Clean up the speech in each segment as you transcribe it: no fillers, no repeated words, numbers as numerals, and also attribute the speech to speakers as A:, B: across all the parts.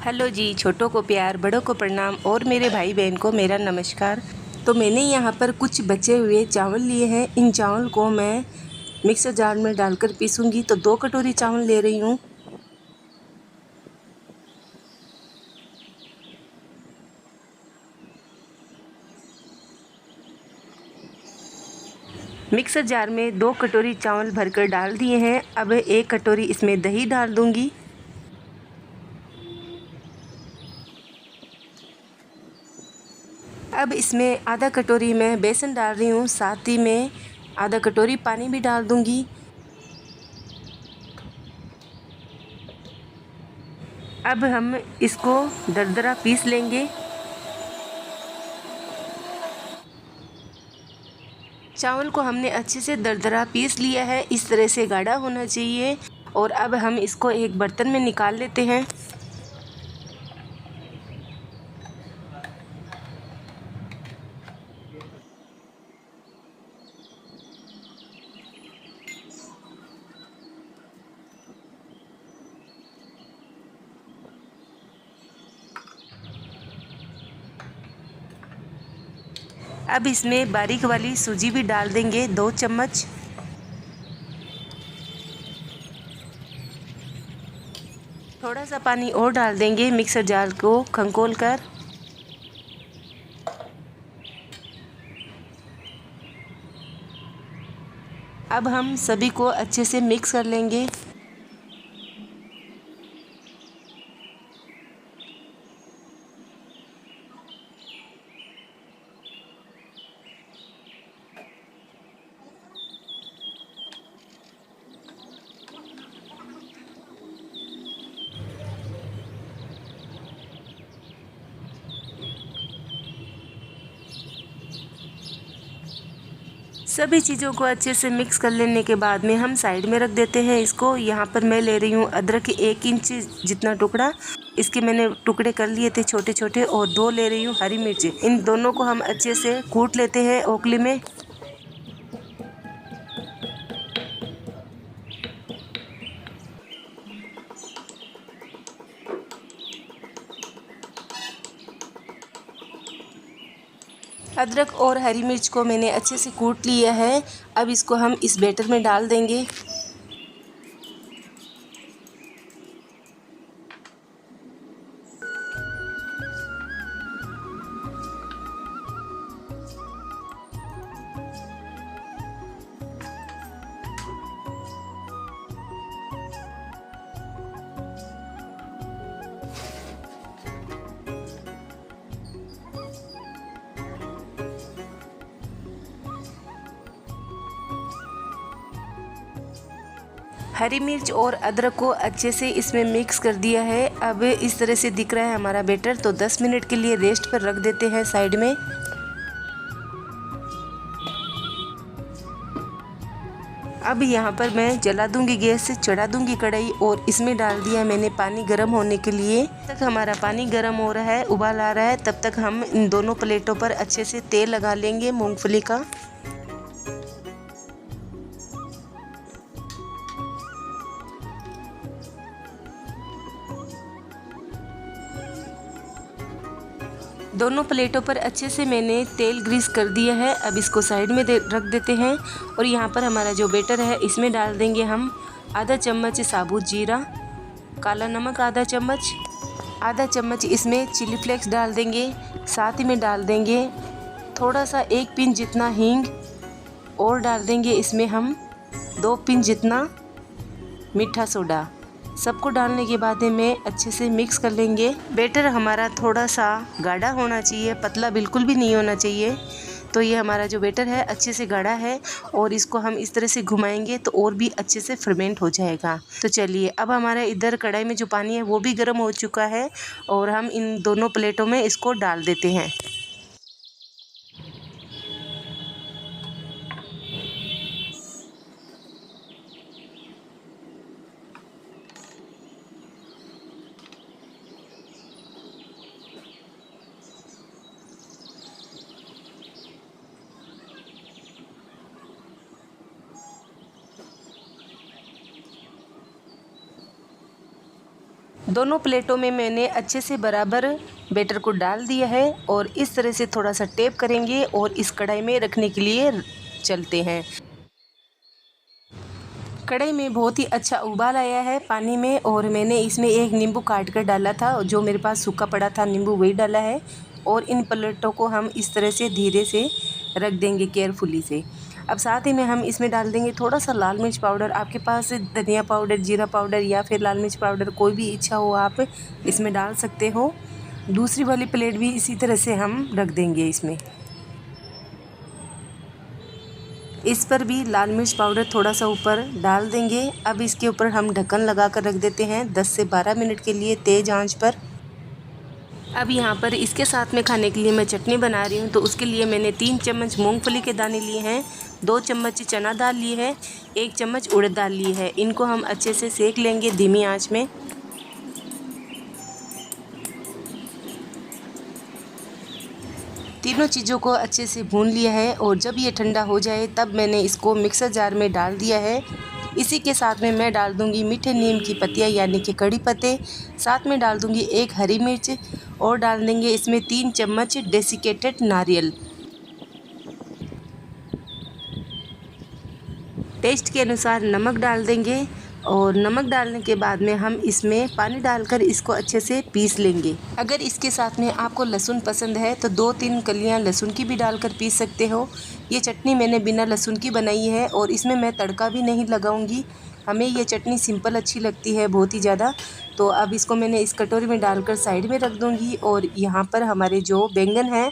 A: Hello जी, छोटों को प्यार, बड़ों को प्रणाम और मेरे भाई बहन को मेरा नमस्कार। तो मैंने यहाँ पर कुछ बचे हुए चावल लिए हैं। इन चावल को मैं मिक्सर जार में डालकर पीसूँगी। तो 2 कटोरी चावल ले रही हूँ। मिक्सर जार में 2 कटोरी चावल भरकर डाल दिए हैं। अब 1 कटोरी इसमें दही डाल दूँगी। अब इसमें आधा कटोरी मैं बेसन डाल रही हूँ, साथ ही में आधा कटोरी पानी भी डाल दूँगी। अब हम इसको दरदरा पीस लेंगे। चावल को हमने अच्छे से दरदरा पीस लिया है, इस तरह से गाढ़ा होना चाहिए। और अब हम इसको एक बर्तन में निकाल लेते हैं। अब इसमें बारीक वाली सूजी भी डाल देंगे, 2 चम्मच। थोड़ा सा पानी और डाल देंगे मिक्सर जार को खंगोल कर। अब हम सभी को अच्छे से मिक्स कर लेंगे। सभी चीज़ों को अच्छे से मिक्स कर लेने के बाद में हम साइड में रख देते हैं इसको। यहाँ पर मैं ले रही हूँ अदरक के 1 इंच जितना टुकड़ा। इसके मैंने टुकड़े कर लिए थे छोटे छोटे। और 2 ले रही हूँ हरी मिर्च। इन दोनों को हम अच्छे से कूट लेते हैं ओखली में। अदरक और हरी मिर्च को मैंने अच्छे से कूट लिया है। अब इसको हम इस बैटर में डाल देंगे। हरी मिर्च और अदरक को अच्छे से इसमें मिक्स कर दिया है। अब इस तरह से दिख रहा है हमारा बैटर। तो 10 मिनट के लिए रेस्ट पर रख देते हैं साइड में। अब यहाँ पर मैं जला दूंगी गैस से, चढ़ा दूंगी कढ़ाई और इसमें डाल दिया मैंने पानी गर्म होने के लिए। तब तक हमारा पानी गर्म हो रहा है, उबाल आ रहा है, तब तक हम इन दोनों प्लेटों पर अच्छे से तेल लगा लेंगे मूंगफली का। दोनों प्लेटों पर अच्छे से मैंने तेल ग्रीस कर दिया है। अब इसको साइड में रख देते हैं। और यहाँ पर हमारा जो बैटर है इसमें डाल देंगे हम आधा चम्मच साबुत जीरा, काला नमक आधा चम्मच इसमें चिली फ्लेक्स डाल देंगे। साथ ही में डाल देंगे थोड़ा सा 1 पिंच जितना हींग। और डाल देंगे इसमें हम 2 पिंच जितना मीठा सोडा। सबको डालने के बाद में अच्छे से मिक्स कर लेंगे। बैटर हमारा थोड़ा सा गाढ़ा होना चाहिए, पतला बिल्कुल भी नहीं होना चाहिए। तो ये हमारा जो बैटर है अच्छे से गाढ़ा है। और इसको हम इस तरह से घुमाएंगे तो और भी अच्छे से फर्मेंट हो जाएगा। तो चलिए, अब हमारा इधर कढ़ाई में जो पानी है वो भी गर्म हो चुका है। और हम इन दोनों प्लेटों में इसको डाल देते हैं। दोनों प्लेटों में मैंने अच्छे से बराबर बैटर को डाल दिया है और इस तरह से थोड़ा सा टेप करेंगे और इस कढ़ाई में रखने के लिए चलते हैं। कढ़ाई में बहुत ही अच्छा उबाल आया है पानी में और मैंने इसमें एक नींबू काट कर डाला था, जो मेरे पास सूखा पड़ा था नींबू वही डाला है। और इन प्लेटों को हम इस तरह से धीरे से रख देंगे केयरफुली से। अब साथ ही में हम इसमें डाल देंगे थोड़ा सा लाल मिर्च पाउडर। आपके पास धनिया पाउडर, जीरा पाउडर या फिर लाल मिर्च पाउडर कोई भी इच्छा हो आप इसमें डाल सकते हो। दूसरी वाली प्लेट भी इसी तरह से हम रख देंगे इसमें। इस पर भी लाल मिर्च पाउडर थोड़ा सा ऊपर डाल देंगे। अब इसके ऊपर हम ढक्कन लगा कर रख देते हैं 10 से 12 मिनट के लिए तेज़ आंच पर। अब यहाँ पर इसके साथ में खाने के लिए मैं चटनी बना रही हूँ, तो उसके लिए मैंने 3 चम्मच मूंगफली के दाने लिए हैं, 2 चम्मच चना दाल लिए है, 1 चम्मच उड़द दाल ली है। इनको हम अच्छे से सेक लेंगे धीमी आंच में। तीनों चीज़ों को अच्छे से भून लिया है और जब ये ठंडा हो जाए तब मैंने इसको मिक्सर जार में डाल दिया है। इसी के साथ में मैं डाल दूंगी मीठे नीम की पत्तियाँ यानी कि कड़ी पत्ते, साथ में डाल दूंगी 1 हरी मिर्च और डाल देंगे इसमें 3 चम्मच डेसिकेटेड नारियल। टेस्ट के अनुसार नमक डाल देंगे और नमक डालने के बाद में हम इसमें पानी डालकर इसको अच्छे से पीस लेंगे। अगर इसके साथ में आपको लहसुन पसंद है तो 2-3 कलियां लहसुन की भी डालकर पीस सकते हो। ये चटनी मैंने बिना लहसुन की बनाई है और इसमें मैं तड़का भी नहीं लगाऊंगी। हमें ये चटनी सिंपल अच्छी लगती है बहुत ही ज़्यादा। तो अब इसको मैंने इस कटोरी में डालकर साइड में रख दूँगी। और यहाँ पर हमारे जो बैंगन है,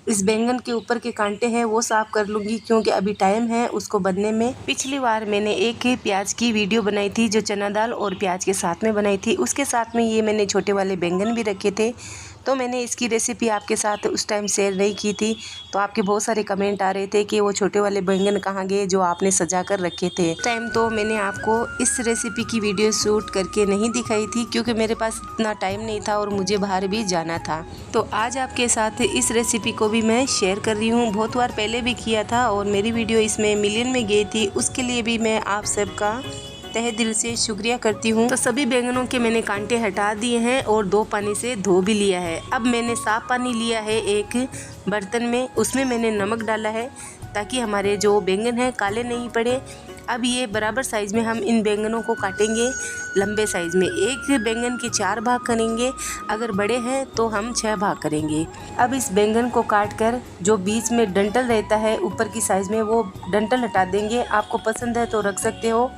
A: इस बैंगन के ऊपर के कांटे हैं वो साफ़ कर लूँगी क्योंकि अभी टाइम है उसको बनने में। पिछली बार मैंने एक प्याज की वीडियो बनाई थी जो चना दाल और प्याज के साथ में बनाई थी, उसके साथ में ये मैंने छोटे वाले बैंगन भी रखे थे। तो मैंने इसकी रेसिपी आपके साथ उस टाइम शेयर नहीं की थी, तो आपके बहुत सारे कमेंट आ रहे थे कि वो छोटे वाले बैंगन कहाँ गए जो आपने सजा कर रखे थे। उस टाइम तो मैंने आपको इस रेसिपी की वीडियो शूट करके नहीं दिखाई थी क्योंकि मेरे पास इतना टाइम नहीं था और मुझे बाहर भी जाना था। तो आज आपके साथ इस रेसिपी को भी मैं शेयर कर रही हूँ। बहुत बार पहले भी किया था और मेरी वीडियो इसमें मिलियन में गई थी, उसके लिए भी मैं आप सबका तहे दिल से शुक्रिया करती हूँ। तो सभी बैंगनों के मैंने कांटे हटा दिए हैं और 2 पानी से धो भी लिया है। अब मैंने साफ पानी लिया है एक बर्तन में, उसमें मैंने नमक डाला है ताकि हमारे जो बैंगन हैं काले नहीं पड़े। अब ये बराबर साइज़ में हम इन बैंगनों को काटेंगे लंबे साइज़ में। एक बैंगन के 4 भाग करेंगे, अगर बड़े हैं तो हम 6 भाग करेंगे। अब इस बैंगन को काट कर जो बीच में डंठल रहता है ऊपर की साइज़ में, वो डंठल हटा देंगे। आपको पसंद है तो रख सकते हो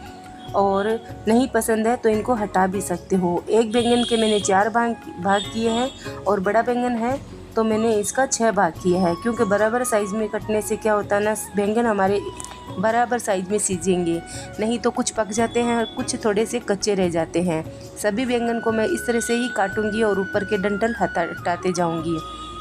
A: और नहीं पसंद है तो इनको हटा भी सकते हो। एक बैंगन के मैंने 4 भाग किए हैं और बड़ा बैंगन है तो मैंने इसका 6 भाग किया है, क्योंकि बराबर साइज़ में कटने से क्या होता है ना, बैंगन हमारे बराबर साइज़ में सीजेंगे, नहीं तो कुछ पक जाते हैं और कुछ थोड़े से कच्चे रह जाते हैं। सभी बैंगन को मैं इस तरह से ही काटूंगी और ऊपर के डंठल हटाते जाऊंगी।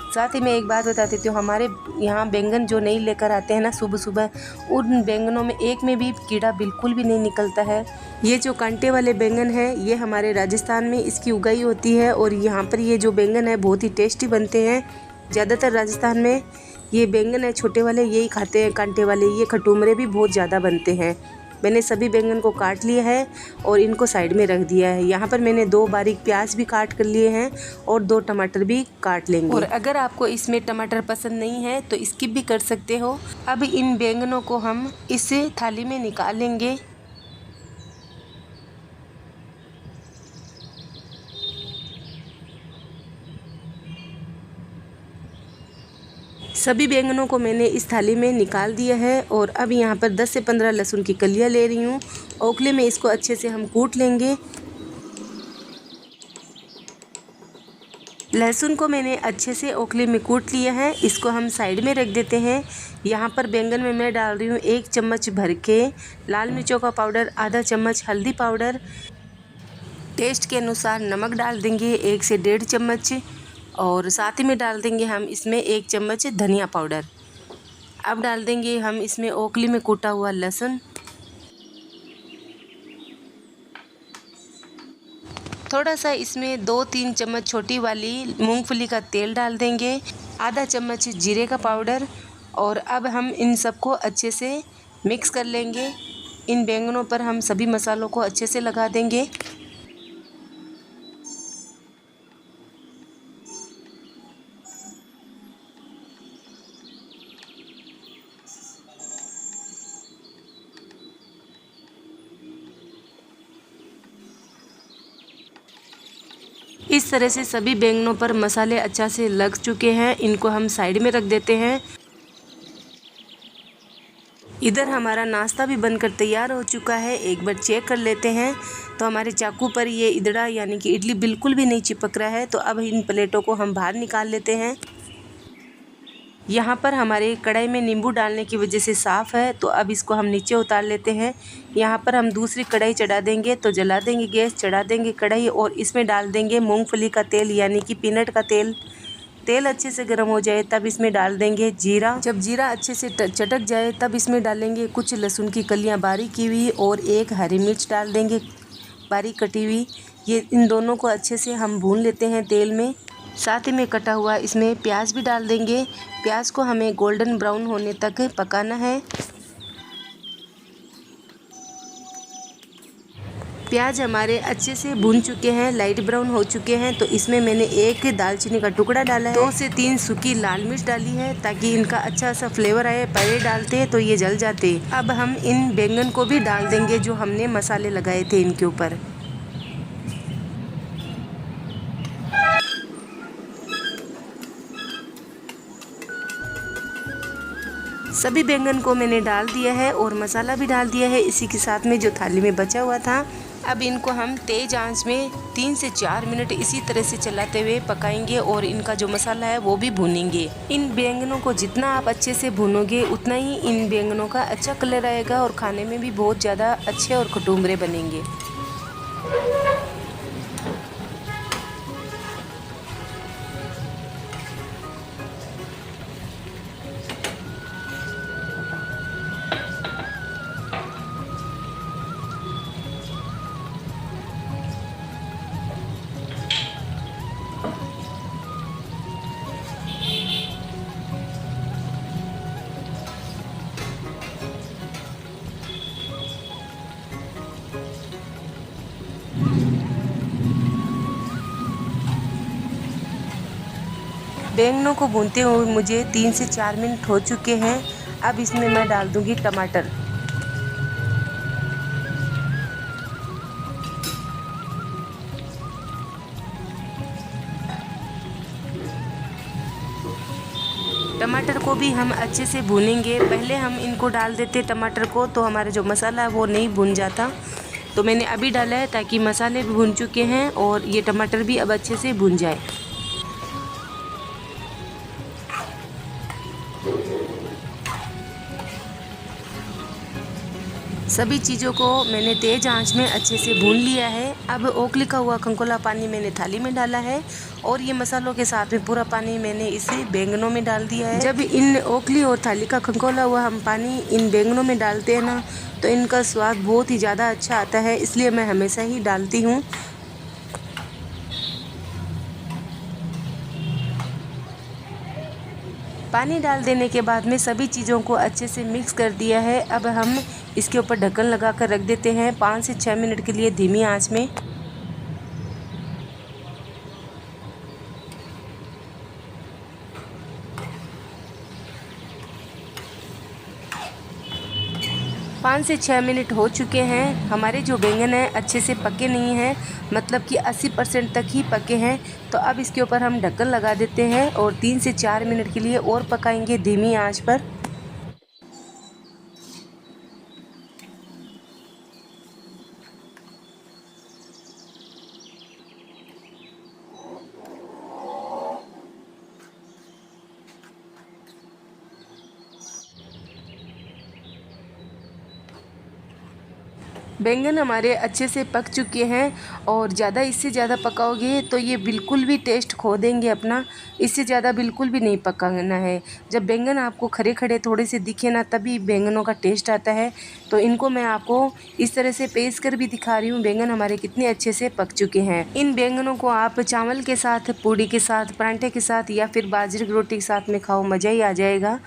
A: साथ ही मैं एक बात बता देती हूँ, हमारे यहाँ बैंगन जो नहीं लेकर आते हैं ना सुबह सुबह, उन बैंगनों में एक में भी कीड़ा बिल्कुल भी नहीं निकलता है। ये जो कांटे वाले बैंगन है ये हमारे राजस्थान में इसकी उगाई होती है और यहाँ पर ये जो बैंगन है बहुत ही टेस्टी बनते हैं। ज़्यादातर राजस्थान में ये बैंगन है छोटे वाले यही खाते हैं, कांटे वाले ये खटूमरे भी बहुत ज़्यादा बनते हैं। मैंने सभी बैंगन को काट लिया है और इनको साइड में रख दिया है। यहाँ पर मैंने 2 बारीक प्याज भी काट कर लिए हैं और 2 टमाटर भी काट लेंगे। और अगर आपको इसमें टमाटर पसंद नहीं है तो स्किप भी कर सकते हो। अब इन बैंगनों को हम इस थाली में निकाल लेंगे। सभी बैंगनों को मैंने इस थाली में निकाल दिया है और अब यहाँ पर 10 से 15 लहसुन की कलियाँ ले रही हूँ। ओखले में इसको अच्छे से हम कूट लेंगे। लहसुन को मैंने अच्छे से ओखले में कूट लिया है, इसको हम साइड में रख देते हैं। यहाँ पर बैंगन में मैं डाल रही हूँ 1 चम्मच भर के लाल मिर्चों का पाउडर, आधा चम्मच हल्दी पाउडर, टेस्ट के अनुसार नमक डाल देंगे 1 से 1.5 चम्मच और साथ ही में डाल देंगे हम इसमें 1 चम्मच धनिया पाउडर। अब डाल देंगे हम इसमें ओखली में कूटा हुआ लहसुन, थोड़ा सा इसमें 2-3 चम्मच छोटी वाली मूंगफली का तेल डाल देंगे, आधा चम्मच जीरे का पाउडर और अब हम इन सबको अच्छे से मिक्स कर लेंगे। इन बैंगनों पर हम सभी मसालों को अच्छे से लगा देंगे। इस तरह से सभी बैंगनों पर मसाले अच्छा से लग चुके हैं। इनको हम साइड में रख देते हैं। इधर हमारा नाश्ता भी बनकर तैयार हो चुका है। एक बार चेक कर लेते हैं तो हमारे चाकू पर ये इदड़ा यानी कि इडली बिल्कुल भी नहीं चिपक रहा है। तो अब इन प्लेटों को हम बाहर निकाल लेते हैं। यहाँ पर हमारे कढ़ाई में नींबू डालने की वजह से साफ़ है। तो अब इसको हम नीचे उतार लेते हैं। यहाँ पर हम दूसरी कढ़ाई चढ़ा देंगे। तो जला देंगे गैस, चढ़ा देंगे कढ़ाई और इसमें डाल देंगे मूंगफली का तेल यानी कि पीनट का तेल। तेल अच्छे से गर्म हो जाए तब इसमें डाल देंगे जीरा। जब जीरा अच्छे से चटक जाए तब इसमें डालेंगे कुछ लहसुन की कलियाँ बारीक की हुई और एक हरी मिर्च डाल देंगे बारीक कटी हुई। ये इन दोनों को अच्छे से हम भून लेते हैं तेल में। साथ ही में कटा हुआ इसमें प्याज भी डाल देंगे। प्याज को हमें गोल्डन ब्राउन होने तक पकाना है। प्याज हमारे अच्छे से भून चुके हैं, लाइट ब्राउन हो चुके हैं। तो इसमें मैंने एक दालचीनी का टुकड़ा डाला है, 2 से 3 सूखी लाल मिर्च डाली है ताकि इनका अच्छा सा फ्लेवर आए। पहले डालते तो ये जल जाते। अब हम इन बैंगन को भी डाल देंगे जो हमने मसाले लगाए थे इनके ऊपर। सभी बैंगन को मैंने डाल दिया है और मसाला भी डाल दिया है इसी के साथ में जो थाली में बचा हुआ था। अब इनको हम तेज़ आंच में 3 से 4 मिनट इसी तरह से चलाते हुए पकाएंगे और इनका जो मसाला है वो भी भूनेंगे। इन बैंगनों को जितना आप अच्छे से भूनोगे उतना ही इन बैंगनों का अच्छा कलर आएगा और खाने में भी बहुत ज़्यादा अच्छे और खटूमरे बनेंगे। बैंगनों को भूनते हुए मुझे 3 से 4 मिनट हो चुके हैं। अब इसमें मैं डाल दूंगी टमाटर। टमाटर को भी हम अच्छे से भूनेंगे। पहले हम इनको डाल देते टमाटर को तो हमारा जो मसाला है वो नहीं भुन जाता। तो मैंने अभी डाला है ताकि मसाले भी भुन चुके हैं और ये टमाटर भी अब अच्छे से भुन जाए। सभी चीज़ों को मैंने तेज़ आंच में अच्छे से भून लिया है। अब ओखली का हुआ खंकोला पानी मैंने थाली में डाला है और ये मसालों के साथ में पूरा पानी मैंने इसे बैंगनों में डाल दिया है। जब इन ओखली और थाली का खंकोला हुआ हम पानी इन बैंगनों में डालते हैं ना तो इनका स्वाद बहुत ही ज़्यादा अच्छा आता है, इसलिए मैं हमेशा ही डालती हूँ। पानी डाल देने के बाद में सभी चीज़ों को अच्छे से मिक्स कर दिया है। अब हम इसके ऊपर ढक्कन लगा कर रख देते हैं 5 से 6 मिनट के लिए धीमी आंच में। पाँच से 6 मिनट हो चुके हैं। हमारे जो बैंगन हैं अच्छे से पके नहीं हैं, मतलब कि 80% तक ही पके हैं। तो अब इसके ऊपर हम ढक्कन लगा देते हैं और 3 से 4 मिनट के लिए और पकाएंगे धीमी आंच पर। बैंगन हमारे अच्छे से पक चुके हैं और ज़्यादा इससे ज़्यादा पकाओगे तो ये बिल्कुल भी टेस्ट खो देंगे अपना। इससे ज़्यादा बिल्कुल भी नहीं पकाना है। जब बैंगन आपको खड़े खड़े थोड़े से दिखे ना तभी बैंगनों का टेस्ट आता है। तो इनको मैं आपको इस तरह से पेश कर भी दिखा रही हूँ बैंगन हमारे कितने अच्छे से पक चुके हैं। इन बैंगनों को आप चावल के साथ, पूड़ी के साथ, परांठे के साथ या फिर बाजरे की रोटी के साथ में खाओ, मज़ा ही आ जाएगा।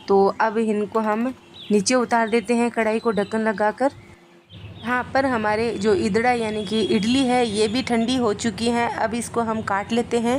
A: तो अब इनको हम नीचे उतार देते हैं कढ़ाई को ढक्कन लगाकर। यहाँ पर हमारे जो इदड़ा यानी कि इडली है ये भी ठंडी हो चुकी है। अब इसको हम काट लेते हैं।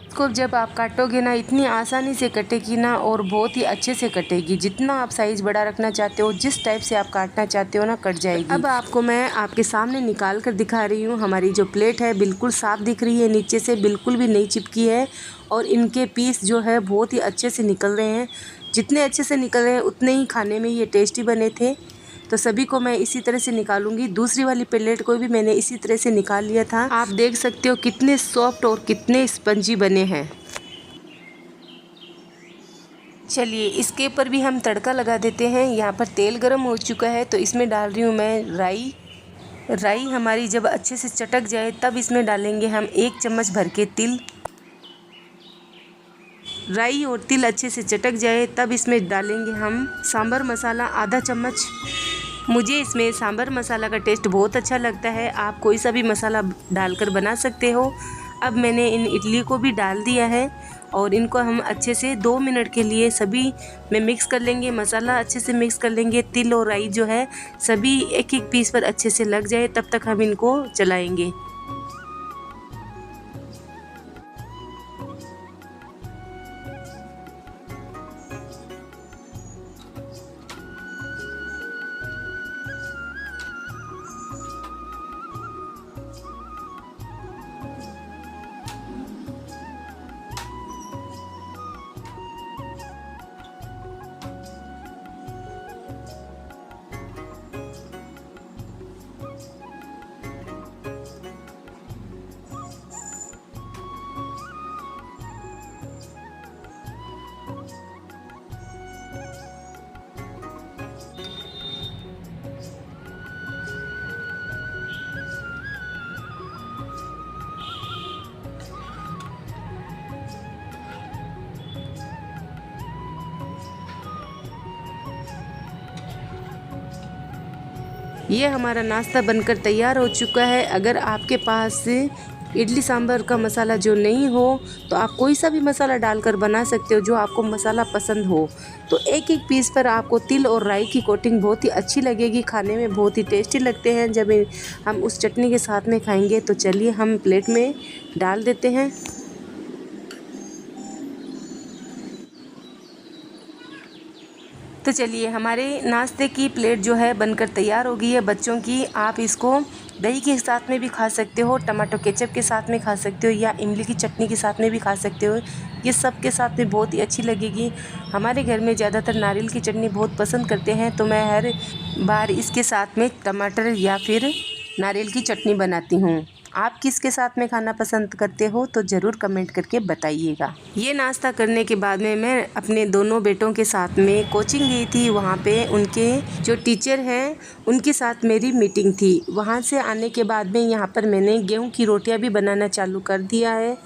A: इसको इसको जब आप काटोगे ना इतनी आसानी से कटेगी ना और बहुत ही अच्छे से कटेगी। जितना आप साइज़ बड़ा रखना चाहते हो, जिस टाइप से आप काटना चाहते हो ना, कट जाएगी। अब आपको मैं आपके सामने निकाल कर दिखा रही हूँ। हमारी जो प्लेट है बिल्कुल साफ़ दिख रही है, नीचे से बिल्कुल भी नहीं चिपकी है और इनके पीस जो है बहुत ही अच्छे से निकल रहे हैं। जितने अच्छे से निकल रहे हैं उतने ही खाने में ये टेस्टी बने थे। तो सभी को मैं इसी तरह से निकालूंगी। दूसरी वाली प्लेट को भी मैंने इसी तरह से निकाल लिया था। आप देख सकते हो कितने सॉफ्ट और कितने स्पंजी बने हैं। चलिए इसके ऊपर भी हम तड़का लगा देते हैं। यहाँ पर तेल गरम हो चुका है तो इसमें डाल रही हूँ मैं राई। राई हमारी जब अच्छे से चटक जाए तब इसमें डालेंगे हम 1 चम्मच भर के तिल। राई और तिल अच्छे से चटक जाए तब इसमें डालेंगे हम सांभर मसाला आधा चम्मच। मुझे इसमें सांभर मसाला का टेस्ट बहुत अच्छा लगता है। आप कोई सा भी मसाला डालकर बना सकते हो। अब मैंने इन इडली को भी डाल दिया है और इनको हम अच्छे से 2 मिनट के लिए सभी में मिक्स कर लेंगे। मसाला अच्छे से मिक्स कर लेंगे। तिल और राई जो है सभी एक एक पीस पर अच्छे से लग जाए तब तक हम इनको चलाएंगे। ये हमारा नाश्ता बनकर तैयार हो चुका है। अगर आपके पास इडली सांभर का मसाला जो नहीं हो तो आप कोई सा भी मसाला डालकर बना सकते हो, जो आपको मसाला पसंद हो। तो एक एक पीस पर आपको तिल और राई की कोटिंग बहुत ही अच्छी लगेगी। खाने में बहुत ही टेस्टी लगते हैं जब हम उस चटनी के साथ में खाएंगे। तो चलिए हम प्लेट में डाल देते हैं। तो चलिए हमारे नाश्ते की प्लेट जो है बनकर तैयार हो गई है बच्चों की। आप इसको दही के साथ में भी खा सकते हो, टमाटो केचप के साथ में खा सकते हो या इमली की चटनी के साथ में भी खा सकते हो। ये सब के साथ में बहुत ही अच्छी लगेगी। हमारे घर में ज़्यादातर नारियल की चटनी बहुत पसंद करते हैं तो मैं हर बार इसके साथ में टमाटर या फिर नारियल की चटनी बनाती हूँ। आप किसके साथ में खाना पसंद करते हो तो ज़रूर कमेंट करके बताइएगा। ये नाश्ता करने के बाद में मैं अपने दोनों बेटों के साथ में कोचिंग गई थी। वहाँ पे उनके जो टीचर हैं उनके साथ मेरी मीटिंग थी। वहाँ से आने के बाद में यहाँ पर मैंने गेहूं की रोटियाँ भी बनाना चालू कर दिया है।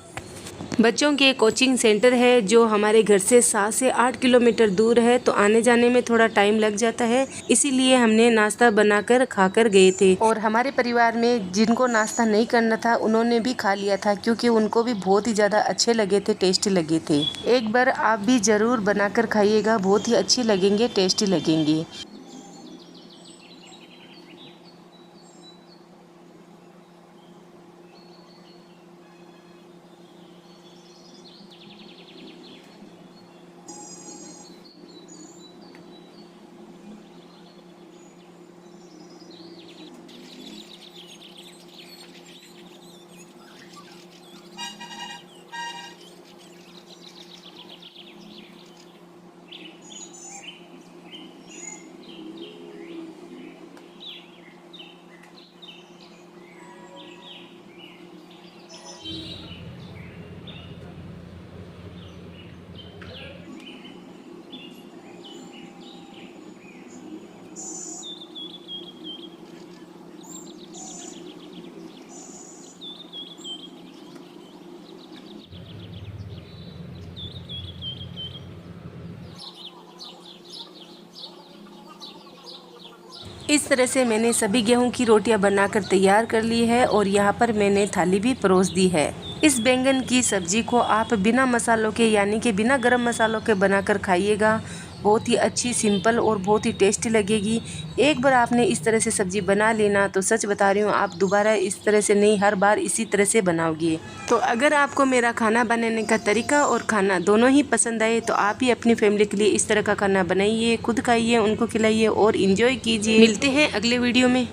A: बच्चों के कोचिंग सेंटर है जो हमारे घर से 7 से 8 किलोमीटर दूर है, तो आने जाने में थोड़ा टाइम लग जाता है। इसीलिए हमने नाश्ता बनाकर खाकर गए थे और हमारे परिवार में जिनको नाश्ता नहीं करना था उन्होंने भी खा लिया था, क्योंकि उनको भी बहुत ही ज़्यादा अच्छे लगे थे, टेस्टी लगे थे। एक बार आप भी ज़रूर बनाकर खाइएगा, बहुत ही अच्छी लगेंगे, टेस्टी लगेंगे। इस तरह से मैंने सभी गेहूं की रोटियां बनाकर तैयार कर ली है और यहाँ पर मैंने थाली भी परोस दी है। इस बैंगन की सब्जी को आप बिना मसालों के यानी कि बिना गरम मसालों के बनाकर खाइएगा, बहुत ही अच्छी, सिंपल और बहुत ही टेस्टी लगेगी। एक बार आपने इस तरह से सब्ज़ी बना लेना तो सच बता रही हूँ, आप दोबारा इस तरह से नहीं, हर बार इसी तरह से बनाओगे। तो अगर आपको मेरा खाना बनाने का तरीका और खाना दोनों ही पसंद आए तो आप ही अपनी फैमिली के लिए इस तरह का खाना बनाइए, खुद खाइए, उनको खिलाइए और इन्जॉय कीजिए। मिलते हैं अगले वीडियो में।